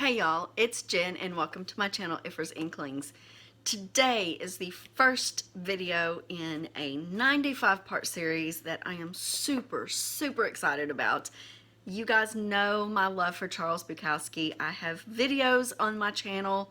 Hey y'all, it's Jen and welcome to my channel Ifra's Inklings. Today is the first video in a 95-part series that I am super excited about. You guys know my love for Charles Bukowski. I have videos on my channel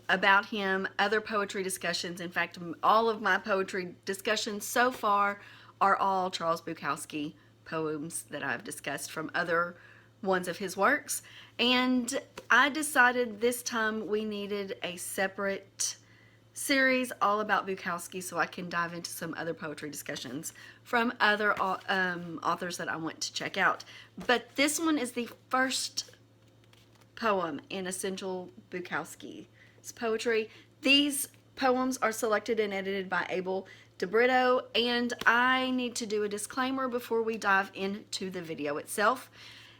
about him, other poetry discussions. In fact, all of my poetry discussions so far are all Charles Bukowski poems that I've discussed from other ones of his works. And I decided this time we needed a separate series all about Bukowski so I can dive into some other poetry discussions from other authors that I want to check out. But this one is the first poem in Essential Bukowski's poetry. These poems are selected and edited by Abel DeBrito, and I need to do a disclaimer before we dive into the video itself,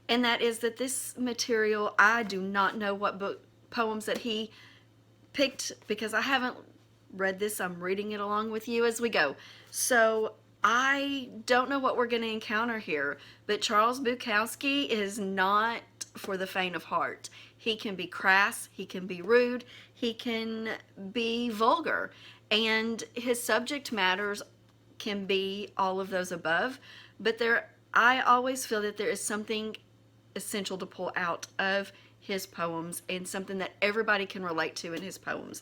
and that is that this material, I do not know what poems that he picked because I haven't read this. I'm reading it along with you as we go. So I don't know what we're going to encounter here, but Charles Bukowski is not for the faint of heart. He can be crass, he can be rude, he can be vulgar, and his subject matters can be all of those above, but I always feel that there is something essential to pull out of his poems and something that everybody can relate to in his poems.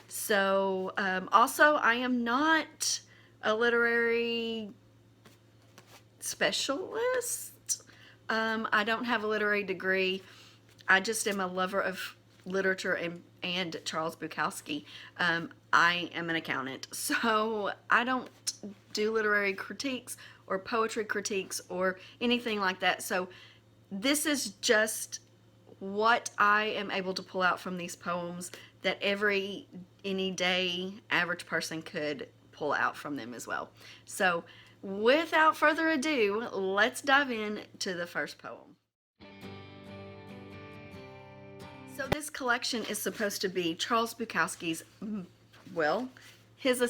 So also, I am not a literary specialist. I don't have a literary degree. I just am a lover of literature and Charles Bukowski. I am an accountant, so I don't do literary critiques or poetry critiques or anything like that. So this is just what I am able to pull out from these poems that any day average person could pull out from them as well. So without further ado, let's dive into the first poem. So this collection is supposed to be Charles Bukowski's, well, his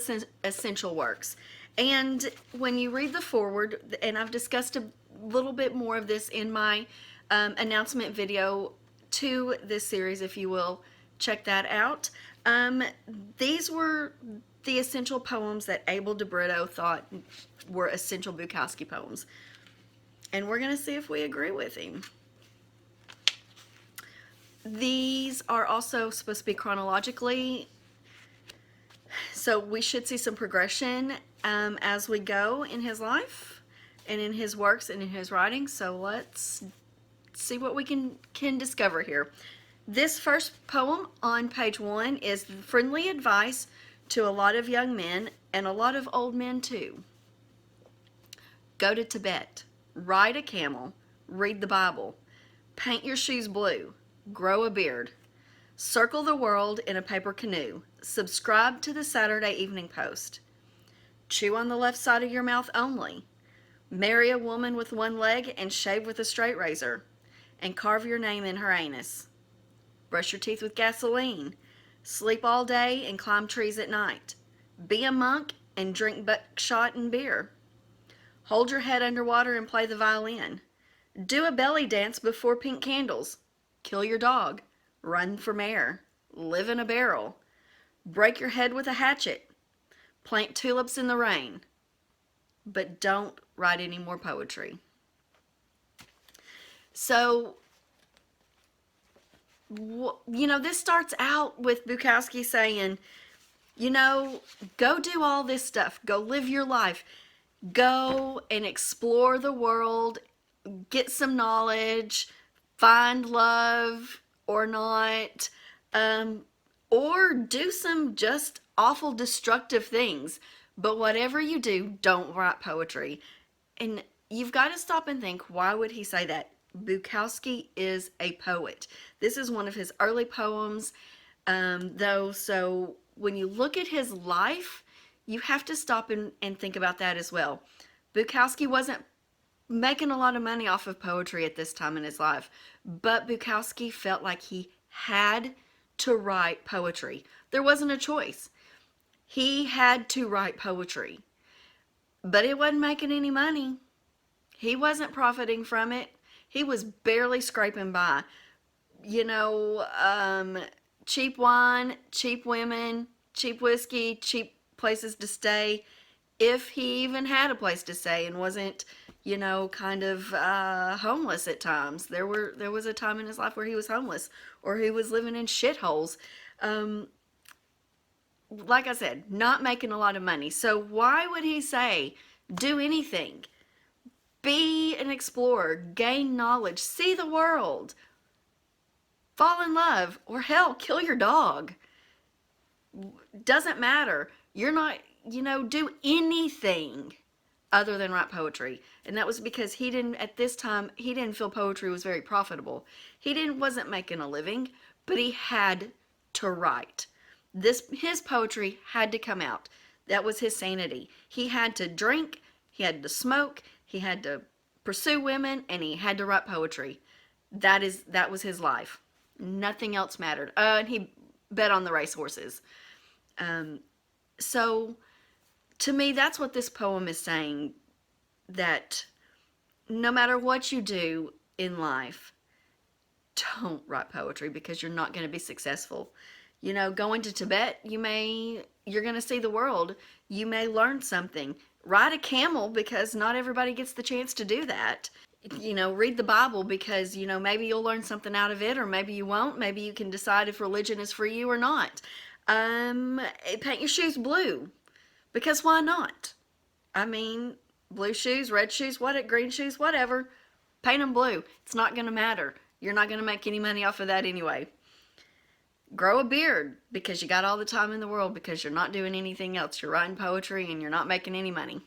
essential works. And when you read the foreword, and I've discussed a little bit more of this in my announcement video to this series, if you will check that out. These were the essential poems that Abel DeBrito thought were essential Bukowski poems. And we're going to see if we agree with him. These are also supposed to be chronologically, so we should see some progression as we go in his life and in his works and in his writings. So let's see what we can discover here. This first poem on page 1 is friendly advice to a lot of young men and a lot of old men too. Go to Tibet, ride a camel, read the Bible, paint your shoes blue, grow a beard, circle the world in a paper canoe, subscribe to the Saturday Evening Post, chew on the left side of your mouth only, marry a woman with one leg and shave with a straight razor, and carve your name in her anus, brush your teeth with gasoline, sleep all day and climb trees at night, be a monk and drink buckshot and beer, hold your head underwater and play the violin, do a belly dance before pink candles, kill your dog, run for mayor, live in a barrel, break your head with a hatchet, plant tulips in the rain, but don't write any more poetry. So, this starts out with Bukowski saying, go do all this stuff, go live your life, go and explore the world, get some knowledge, find love or not, or do some just awful destructive things. But whatever you do, don't write poetry. And you've got to stop and think, why would he say that? Bukowski is a poet. This is one of his early poems, though, so when you look at his life, you have to stop and think about that as well. Bukowski wasn't making a lot of money off of poetry at this time in his life, but Bukowski felt like he had to write poetry. There wasn't a choice. He had to write poetry, but it wasn't making any money. He wasn't profiting from it. He was barely scraping by. you know, cheap wine, cheap women, cheap whiskey, cheap places to stay, if he even had a place to stay and wasn't, you know, kind of homeless at times. There was a time in his life where he was homeless or he was living in shitholes. Like I said, not making a lot of money. So why would he say do anything? Be an explorer, gain knowledge, see the world, fall in love, or hell, kill your dog. Doesn't matter. You're not, you know, do anything other than write poetry. And that was because he didn't, at this time, he didn't feel poetry was very profitable. Wasn't making a living, but he had to write. His poetry had to come out. That was his sanity. He had to drink, he had to smoke, he had to pursue women, and he had to write poetry. That was his life. Nothing else mattered. And he bet on the racehorses. So to me, that's what this poem is saying, that no matter what you do in life, don't write poetry because you're not going to be successful. You know, going to Tibet, you're going to see the world. You may learn something. Ride a camel because not everybody gets the chance to do that. You know, read the Bible because, you know, maybe you'll learn something out of it, or maybe you won't. Maybe you can decide if religion is for you or not. Paint your shoes blue because why not? I mean, blue shoes, red shoes, green shoes, whatever. Paint them blue. It's not going to matter. You're not going to make any money off of that anyway. Grow a beard because you got all the time in the world because you're not doing anything else. You're writing poetry and you're not making any money.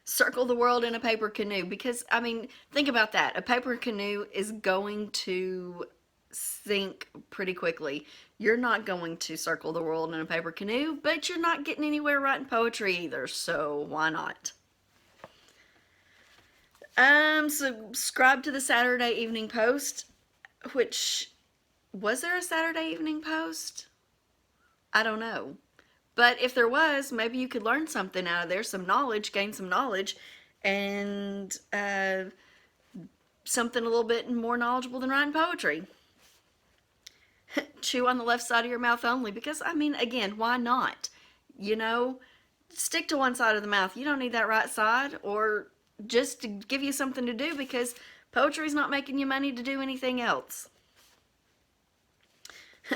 Circle the world in a paper canoe because, I mean, think about that. A paper canoe is going to sink pretty quickly. You're not going to circle the world in a paper canoe, but you're not getting anywhere writing poetry either, so why not? Subscribe to the Saturday Evening Post, which, was there a Saturday Evening Post? I don't know. But if there was, maybe you could learn something out of there, some knowledge, gain some knowledge, and something a little bit more knowledgeable than writing poetry. Chew on the left side of your mouth only, because, I mean, again, why not? You know, stick to one side of the mouth. You don't need that right side, or just to give you something to do, because poetry's not making you money to do anything else.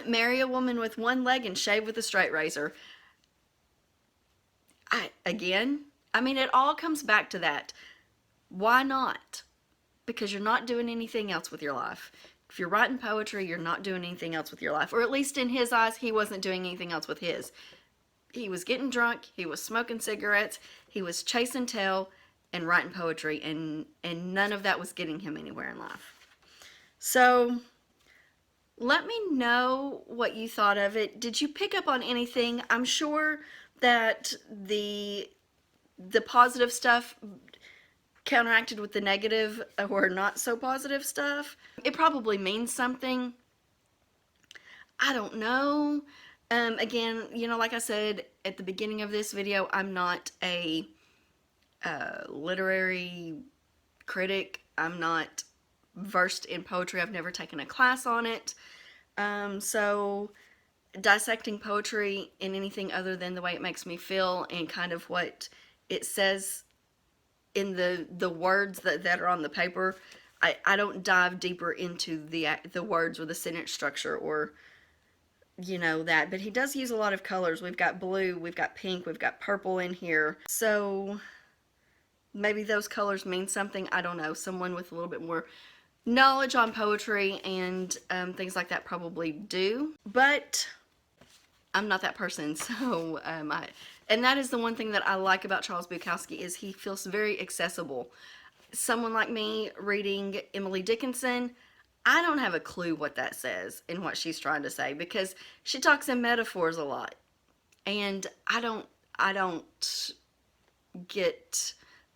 Marry a woman with one leg and shave with a straight razor. I mean, it all comes back to that. Why not? Because you're not doing anything else with your life. If you're writing poetry, you're not doing anything else with your life. Or at least in his eyes, he wasn't doing anything else with his. He was getting drunk, he was smoking cigarettes, he was chasing tail and writing poetry, and none of that was getting him anywhere in life. So let me know what you thought of it. Did you pick up on anything? I'm sure that the positive stuff counteracted with the negative or not so positive stuff. It probably means something. I don't know. Again, you know, like I said at the beginning of this video, I'm not a literary critic. I'm not versed in poetry. I've never taken a class on it. So dissecting poetry in anything other than the way it makes me feel and kind of what it says in the words that are on the paper, I don't dive deeper into the words or the sentence structure or, you know, that. But he does use a lot of colors. We've got blue, we've got pink, we've got purple in here. So maybe those colors mean something. I don't know. Someone with a little bit more knowledge on poetry and things like that probably do. But I'm not that person, so and that is the one thing that I like about Charles Bukowski, is he feels very accessible. Someone like me reading Emily Dickinson, I don't have a clue what that says and what she's trying to say, because she talks in metaphors a lot, and I don't get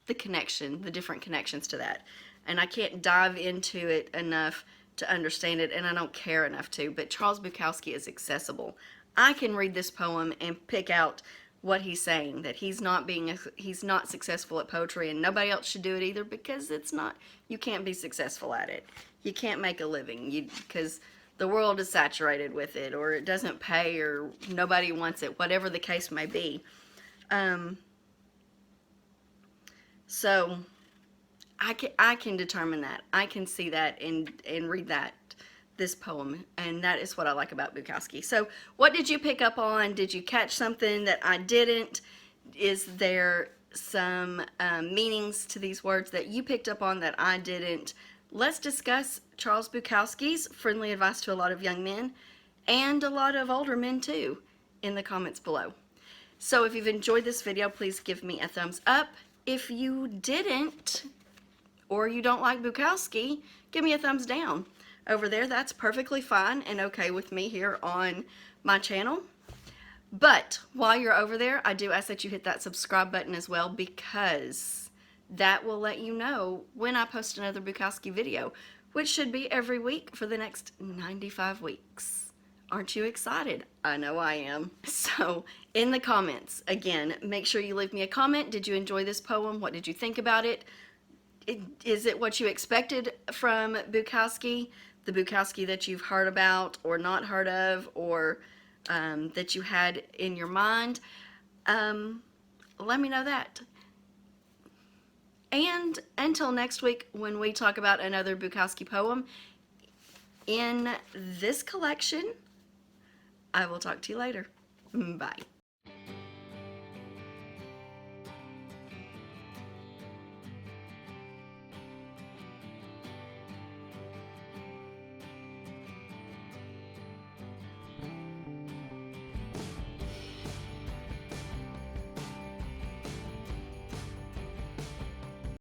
the connection, the different connections to that, and I can't dive into it enough to understand it, and I don't care enough to. But Charles Bukowski is accessible. I can read this poem and pick out what he's saying, that he's not successful at poetry, and nobody else should do it either, because you can't be successful at it. You can't make a living because the world is saturated with it, or it doesn't pay, or nobody wants it, whatever the case may be. So I can determine that. I can see that and read this poem, and that is what I like about Bukowski. So what did you pick up on? Did you catch something that I didn't? Is there some meanings to these words that you picked up on that I didn't? Let's discuss Charles Bukowski's Friendly Advice to a Lot of Young Men, and a lot of older men too, in the comments below. So if you've enjoyed this video, please give me a thumbs up. If you didn't, or you don't like Bukowski, give me a thumbs down. Over there, that's perfectly fine and okay with me here on my channel. But while you're over there, I do ask that you hit that subscribe button as well, because that will let you know when I post another Bukowski video, which should be every week for the next 95 weeks. Aren't you excited? I know I am. So in the comments, again, make sure you leave me a comment. Did you enjoy this poem? What did you think about it? Is it what you expected from Bukowski? The Bukowski that you've heard about or not heard of, or that you had in your mind? Let me know that. And until next week, when we talk about another Bukowski poem in this collection, I will talk to you later. Bye.